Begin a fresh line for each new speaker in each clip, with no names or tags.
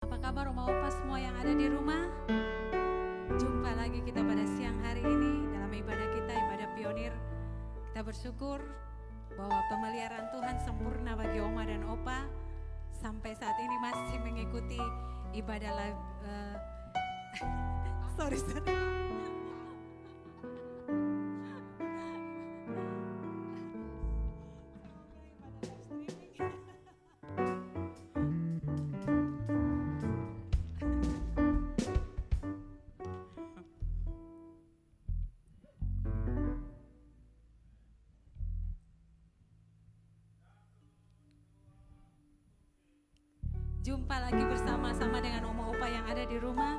Apa kabar Oma Opa semua yang ada di rumah? Jumpa lagi kita pada siang hari ini dalam ibadah kita, ibadah pionir. Kita bersyukur bahwa pemeliharaan Tuhan sempurna bagi Oma dan Opa. Sampai saat ini masih mengikuti ibadah live. Sorry. Jumpa lagi bersama-sama dengan Oma Opa yang ada di rumah.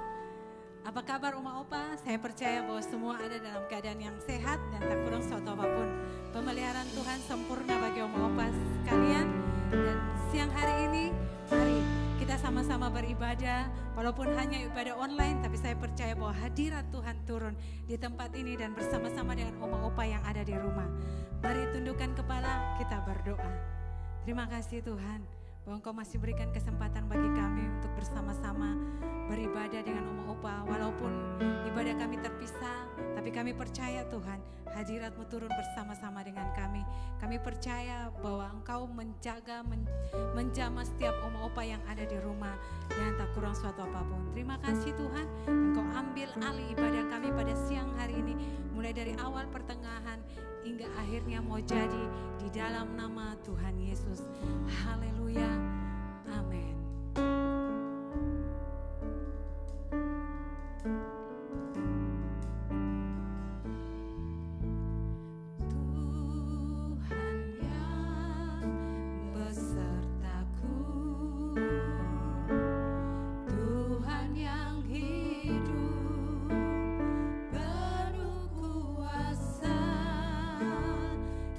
Apa kabar Oma Opa? Saya percaya bahwa semua ada dalam keadaan yang sehat dan tak kurang suatu apapun. Pemeliharaan Tuhan sempurna bagi Oma Opa sekalian. Dan siang hari ini, mari kita sama-sama beribadah. Walaupun hanya ibadah online, tapi saya percaya bahwa hadirat Tuhan turun di tempat ini dan bersama-sama dengan Oma Opa yang ada di rumah. Mari tundukkan kepala, kita berdoa. Terima kasih Tuhan, bahwa Engkau masih berikan kesempatan bagi kami untuk bersama-sama beribadah dengan Oma Opa. Walaupun ibadah kami terpisah, tapi kami percaya Tuhan, hadirat-Mu turun bersama-sama dengan kami. Kami percaya bahwa Engkau menjaga, menjamah setiap Oma Opa yang ada di rumah dengan tak kurang suatu apapun. Terima kasih Tuhan, Engkau ambil alih ibadah kami pada siang hari ini, mulai dari awal pertengahan hingga akhirnya mau jadi di dalam nama Tuhan Yesus. Haleluya. Amin. Tuhan yang besertaku, Tuhan yang hidup penuh kuasa,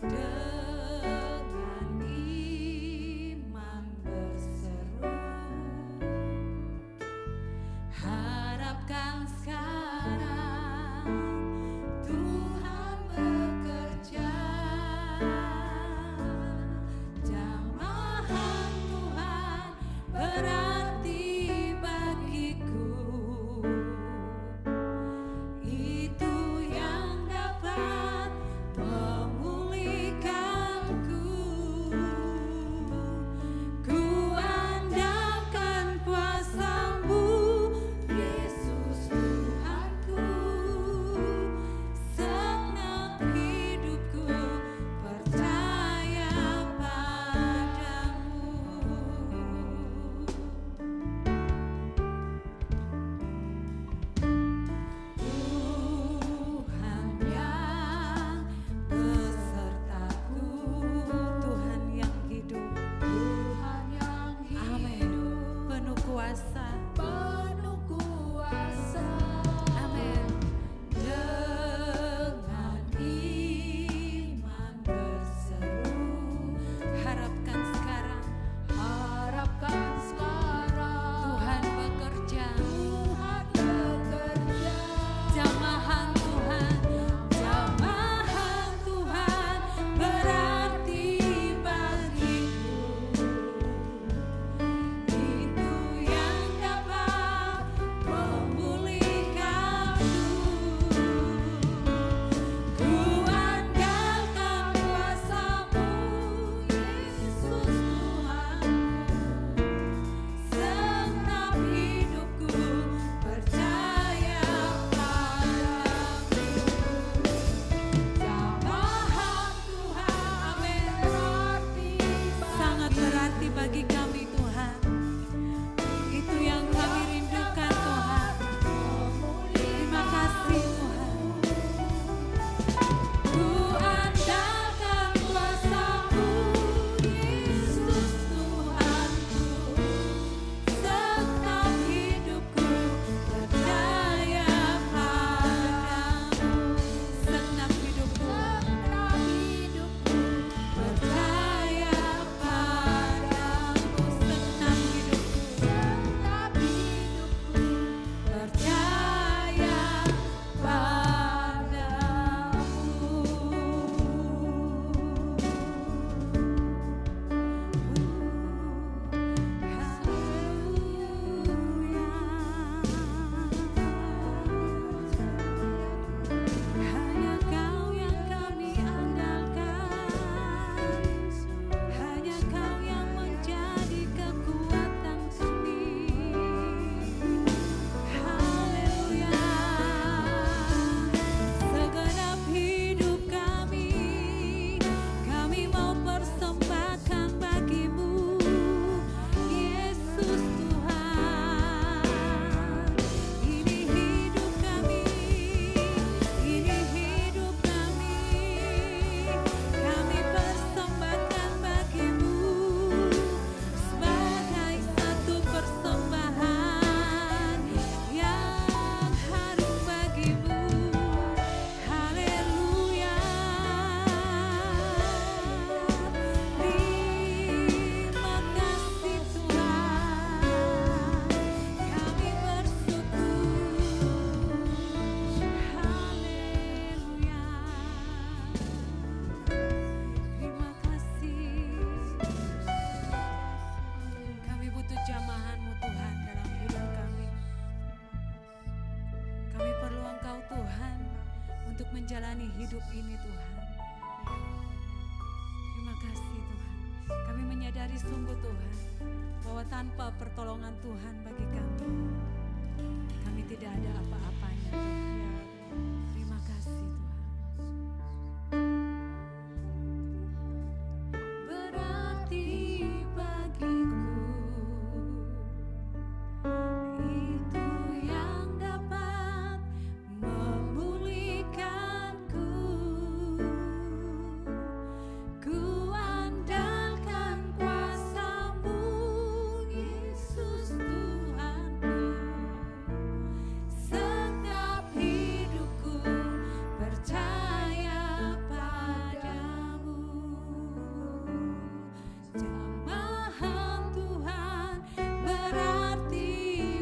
dengan iman berseru, harapkan sekali menjalani hidup ini Tuhan. Terima kasih Tuhan. Kami menyadari sungguh Tuhan bahwa tanpa pertolongan Tuhan bagi kami tidak ada apa-apanya Tuhan. Terima kasih Tuhan. Berarti bagiku itu yang dapat memulihkanku. Ku andalkan kuasa-Mu, Yesus Tuhanku. Setiap hidupku percaya padamu. Jamahan Tuhan berarti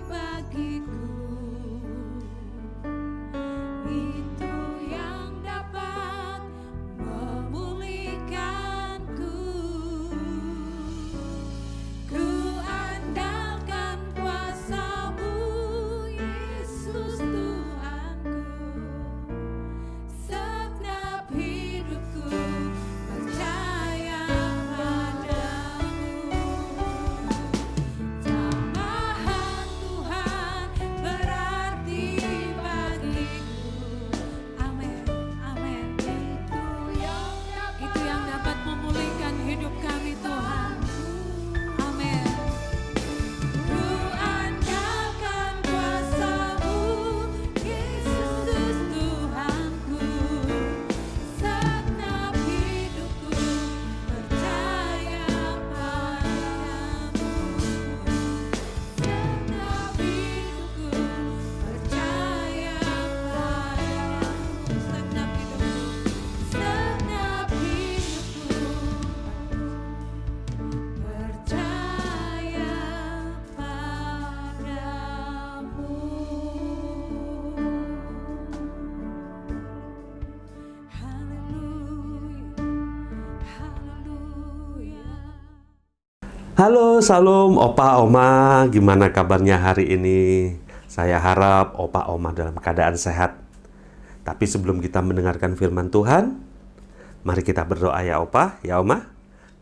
bagiku. Itu yang dapat memulihkanku. Ku andalkan kuasa-Mu, Yesus Tuhanku. Setiap hidupku percaya padamu. Jamahan Tuhan berarti bagiku. Amin, amin. Itu yang dapat memulihkan hidup kami Tuhan. Amin. Ku andalkan kuasa-Mu, Yesus Tuhanku. Setiap hidupku percaya padamu. Setiap hidupku percaya padamu. Setiap hidupku percaya padamu. Haleluya, haleluya.
Halo, Salam, Opa, Oma, gimana kabarnya hari ini? Saya harap Opa, Oma dalam keadaan sehat. Tapi sebelum kita mendengarkan firman Tuhan, mari kita berdoa ya Opa, ya Oma.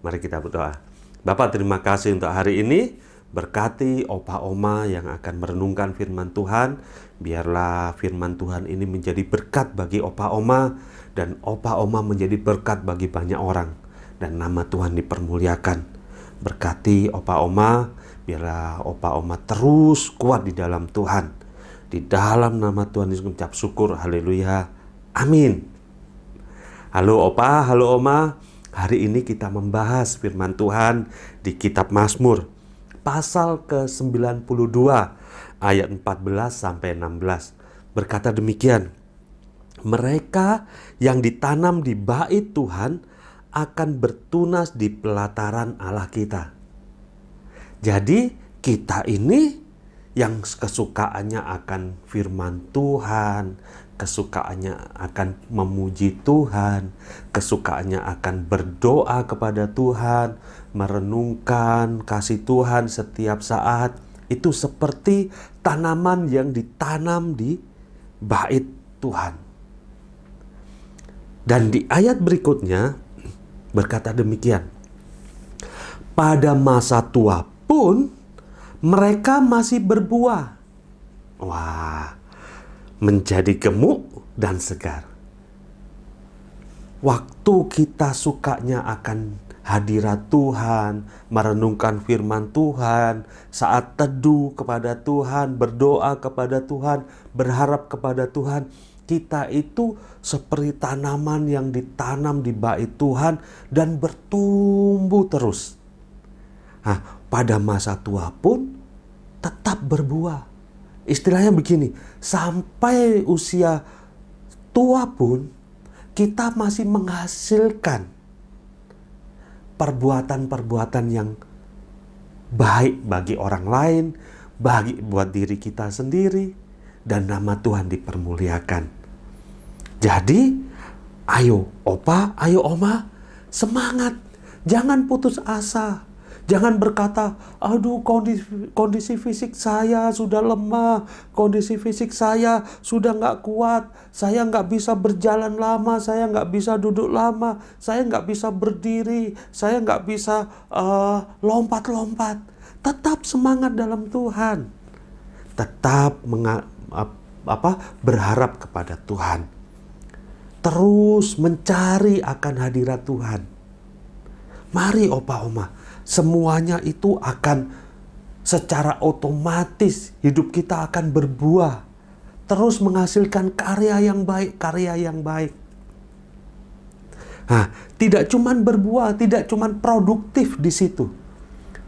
Mari kita berdoa. Bapak, terima kasih untuk hari ini. Berkati Opa, Oma yang akan merenungkan firman Tuhan. Biarlah firman Tuhan ini menjadi berkat bagi Opa, Oma. Dan Opa, Oma menjadi berkat bagi banyak orang. Dan nama Tuhan dipermuliakan. Berkati Opa Oma, biarlah Opa Oma terus kuat di dalam Tuhan. Di dalam nama Tuhan Yesus mengucap syukur, haleluya, amin. Halo Opa, halo Oma. Hari ini kita membahas firman Tuhan di kitab Mazmur, pasal ke-92, ayat 14 sampai 16. Berkata demikian, mereka yang ditanam di bait Tuhan akan bertunas di pelataran Allah kita. Jadi kita ini yang kesukaannya akan firman Tuhan, kesukaannya akan memuji Tuhan, kesukaannya akan berdoa kepada Tuhan, merenungkan kasih Tuhan setiap saat. Itu seperti tanaman yang ditanam di bait Tuhan. Dan di ayat berikutnya berkata demikian, pada masa tua pun mereka masih berbuah. Wah, menjadi gemuk dan segar. Waktu kita sukanya akan hadirat Tuhan, merenungkan firman Tuhan, saat teduh kepada Tuhan, berdoa kepada Tuhan, berharap kepada Tuhan, kita itu seperti tanaman yang ditanam di bait Tuhan dan bertumbuh terus. Nah, pada masa tua pun tetap berbuah. Istilahnya begini, sampai usia tua pun kita masih menghasilkan perbuatan-perbuatan yang baik bagi orang lain, bagi buat diri kita sendiri, dan nama Tuhan dipermuliakan. Jadi, ayo Opa, ayo Oma, semangat. Jangan putus asa. Jangan berkata, aduh kondisi fisik saya sudah lemah, kondisi fisik saya sudah nggak kuat, saya nggak bisa berjalan lama, saya nggak bisa duduk lama, saya nggak bisa berdiri, saya nggak bisa lompat-lompat. Tetap semangat dalam Tuhan. Tetap berharap kepada Tuhan. Terus mencari akan hadirat Tuhan. Mari Opa Oma, semuanya itu akan secara otomatis hidup kita akan berbuah. Terus menghasilkan karya yang baik, karya yang baik. Nah, tidak cuman berbuah, tidak cuman produktif di situ.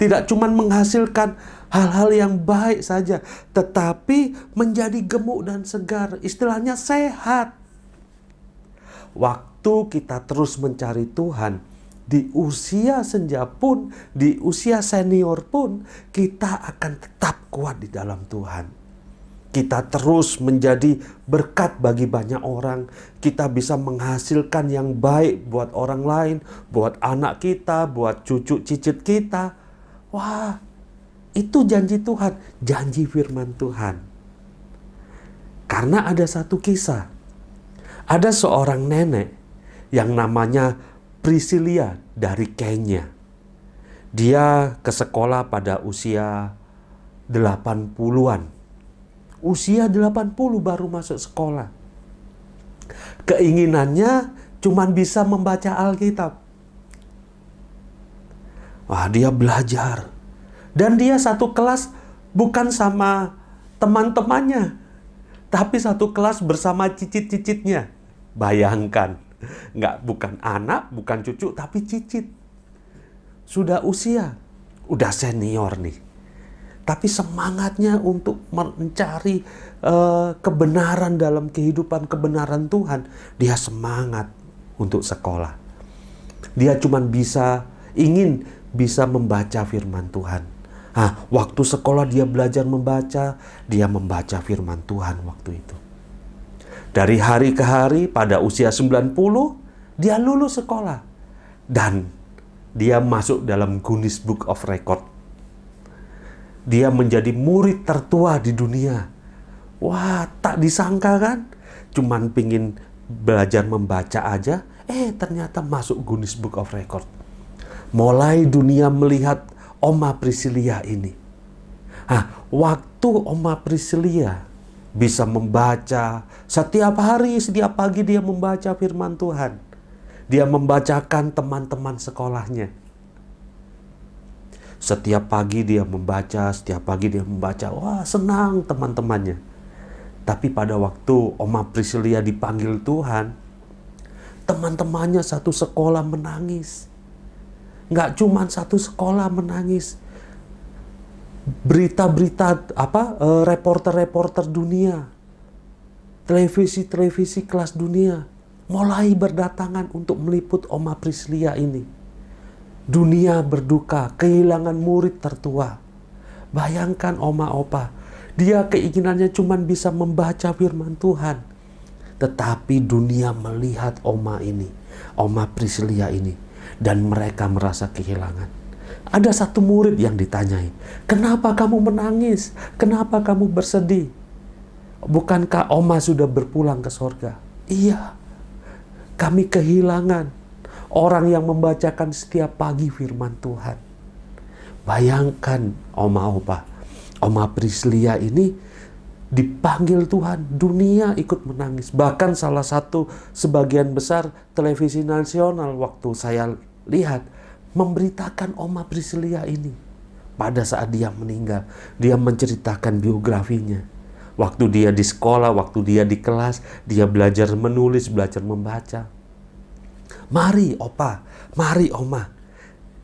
Tidak cuman menghasilkan hal-hal yang baik saja, tetapi menjadi gemuk dan segar, istilahnya sehat. Waktu kita terus mencari Tuhan, di usia senja pun, di usia senior pun, kita akan tetap kuat di dalam Tuhan. Kita terus menjadi berkat bagi banyak orang. Kita bisa menghasilkan yang baik buat orang lain, buat anak kita, buat cucu cicit kita. Wah, itu janji Tuhan, janji firman Tuhan. Karena ada satu kisah. Ada seorang nenek yang namanya Priscilia dari Kenya. Dia ke sekolah pada usia 80-an. Usia 80 baru masuk sekolah. Keinginannya cuma bisa membaca Alkitab. Wah, dia belajar. Dan dia satu kelas bukan sama teman-temannya, tapi satu kelas bersama cicit-cicitnya. Bayangkan. Bukan anak, bukan cucu, tapi cicit. Sudah usia, udah senior nih. Tapi semangatnya untuk mencari kebenaran dalam kehidupan, kebenaran Tuhan. Dia semangat untuk sekolah. Dia cuma ingin bisa membaca firman Tuhan. Nah, waktu sekolah dia belajar membaca, dia membaca firman Tuhan waktu itu. Dari hari ke hari pada usia 90, dia lulus sekolah. Dan dia masuk dalam Guinness Book of Record. Dia menjadi murid tertua di dunia. Wah, tak disangka kan? Cuman pingin belajar membaca aja, ternyata masuk Guinness Book of Record. Mulai dunia melihat Oma Priscilia ini. Nah, waktu Oma Priscilia bisa membaca setiap hari, setiap pagi dia membaca firman Tuhan. Dia membacakan teman-teman sekolahnya. Setiap pagi dia membaca, setiap pagi dia membaca. Wah, senang teman-temannya. Tapi pada waktu Oma Priscilia dipanggil Tuhan, teman-temannya satu sekolah menangis. Nggak cuma satu sekolah menangis. Berita-berita reporter-reporter dunia, televisi kelas dunia mulai berdatangan untuk meliput Oma Priscilia ini. Dunia berduka, kehilangan murid tertua. Bayangkan Oma Opa, dia keinginannya cuma bisa membaca firman Tuhan. Tetapi dunia melihat Oma Priscilia ini, dan mereka merasa kehilangan. Ada satu murid yang ditanyai, kenapa kamu menangis? Kenapa kamu bersedih? Bukankah Oma sudah berpulang ke sorga? Iya, kami kehilangan orang yang membacakan setiap pagi firman Tuhan. Bayangkan Oma Priscilia ini dipanggil Tuhan, dunia ikut menangis. Bahkan sebagian besar televisi nasional waktu saya lihat, memberitakan Oma Priscilia ini. Pada saat dia meninggal, dia menceritakan biografinya. Waktu dia di sekolah, waktu dia di kelas, dia belajar menulis, belajar membaca. Mari Opa, mari Oma,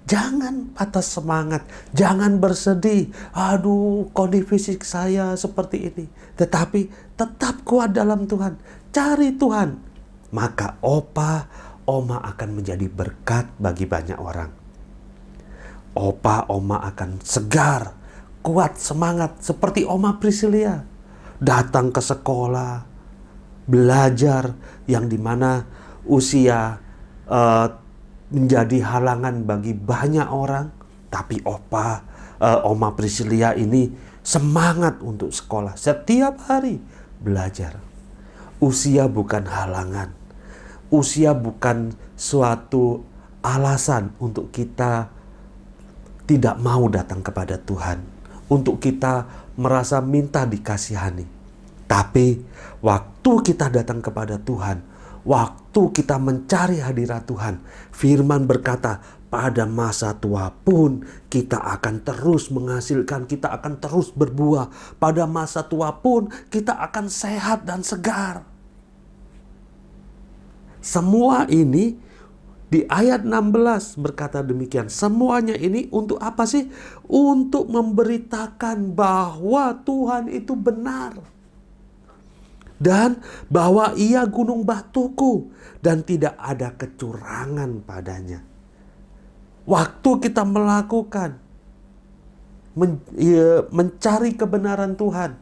jangan patah semangat, jangan bersedih. Aduh, kondisi fisik saya seperti ini. Tetapi tetap kuat dalam Tuhan, cari Tuhan. Maka Oma akan menjadi berkat bagi banyak orang. Oma akan segar, kuat, semangat seperti Oma Priscilia. Datang ke sekolah, belajar yang dimana usia menjadi halangan bagi banyak orang. Tapi Oma Priscilia ini semangat untuk sekolah. Setiap hari belajar. Usia bukan halangan. Usia bukan suatu alasan untuk kita tidak mau datang kepada Tuhan. Untuk kita merasa minta dikasihani. Tapi waktu kita datang kepada Tuhan, waktu kita mencari hadirat Tuhan, firman berkata, pada masa tua pun kita akan terus menghasilkan, kita akan terus berbuah. Pada masa tua pun kita akan sehat dan segar. Semua ini di ayat 16 berkata demikian. Semuanya ini untuk apa sih? Untuk memberitakan bahwa Tuhan itu benar. Dan bahwa Ia gunung batuku dan tidak ada kecurangan padanya. Waktu kita melakukan mencari kebenaran Tuhan,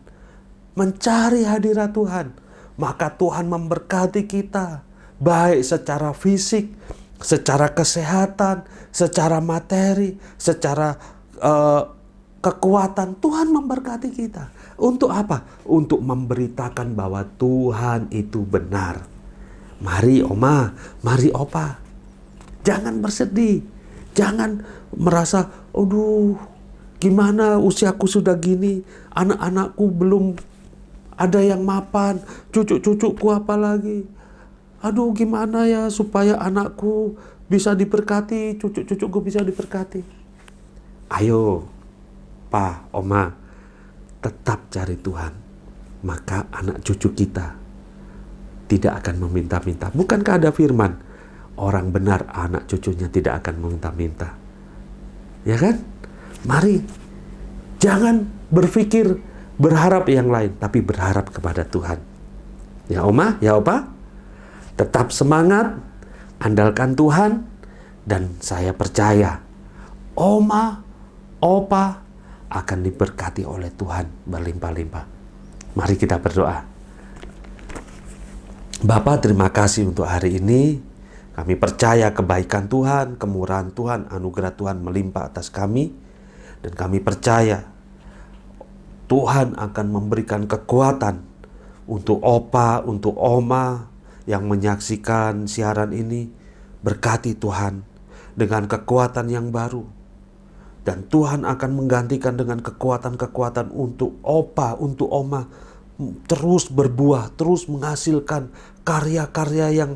mencari hadirat Tuhan, maka Tuhan memberkati kita, baik secara fisik, secara kesehatan, secara materi, secara kekuatan. Tuhan memberkati kita. Untuk apa? Untuk memberitakan bahwa Tuhan itu benar. Mari Oma, mari Opa, jangan bersedih. Jangan merasa, aduh, gimana usiaku sudah gini, anak-anakku belum ada yang mapan, cucu-cucuku apalagi. Aduh, gimana ya supaya anakku bisa diberkati, cucu-cucuku bisa diberkati. Ayo, Pak, Oma, tetap cari Tuhan. Maka anak cucu kita tidak akan meminta-minta. Bukankah ada firman? Orang benar anak cucunya tidak akan meminta-minta. Ya kan? Mari. Jangan berpikir berharap yang lain. Tapi berharap kepada Tuhan. Ya Oma, ya Opa. Tetap semangat. Andalkan Tuhan. Dan saya percaya. Oma, Opa akan diberkati oleh Tuhan berlimpah-limpah. Mari kita berdoa. Bapa, terima kasih untuk hari ini. Kami percaya kebaikan Tuhan, kemurahan Tuhan, anugerah Tuhan melimpah atas kami. Dan kami percaya Tuhan akan memberikan kekuatan untuk Opa, untuk Oma yang menyaksikan siaran ini. Berkati Tuhan dengan kekuatan yang baru. Dan Tuhan akan menggantikan dengan kekuatan-kekuatan untuk Opa, untuk Oma. Terus berbuah, terus menghasilkan karya-karya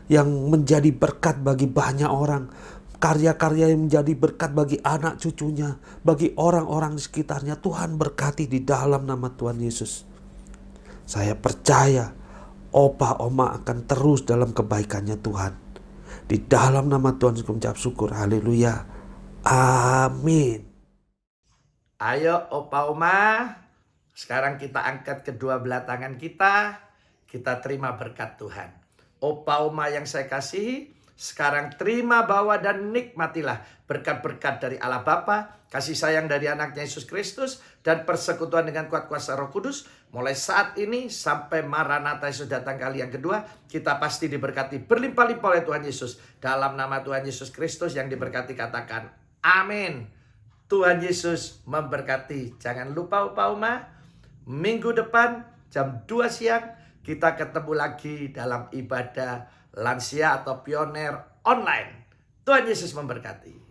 yang menjadi berkat bagi banyak orang. Karya-karya yang menjadi berkat bagi anak cucunya, bagi orang-orang di sekitarnya. Tuhan berkati di dalam nama Tuhan Yesus. Saya percaya Opa, Oma akan terus dalam kebaikannya Tuhan. Di dalam nama Tuhan saya mengucap syukur. Haleluya. Amin.
Ayo Opa, Oma, sekarang kita angkat kedua belah tangan kita. Kita terima berkat Tuhan. Opa, Oma yang saya kasihi, sekarang terima, bawa dan nikmatilah berkat-berkat dari Allah Bapa, kasih sayang dari anaknya Yesus Kristus, dan persekutuan dengan kuat kuasa Roh Kudus. Mulai saat ini sampai Maranatha Yesus datang kali yang kedua, kita pasti diberkati berlimpah-limpah oleh Tuhan Yesus. Dalam nama Tuhan Yesus Kristus yang diberkati, katakan amin. Tuhan Yesus memberkati. Jangan lupa Opa, Oma, minggu depan jam 2 siang kita ketemu lagi dalam ibadah lansia atau pioner online. Tuhan Yesus memberkati.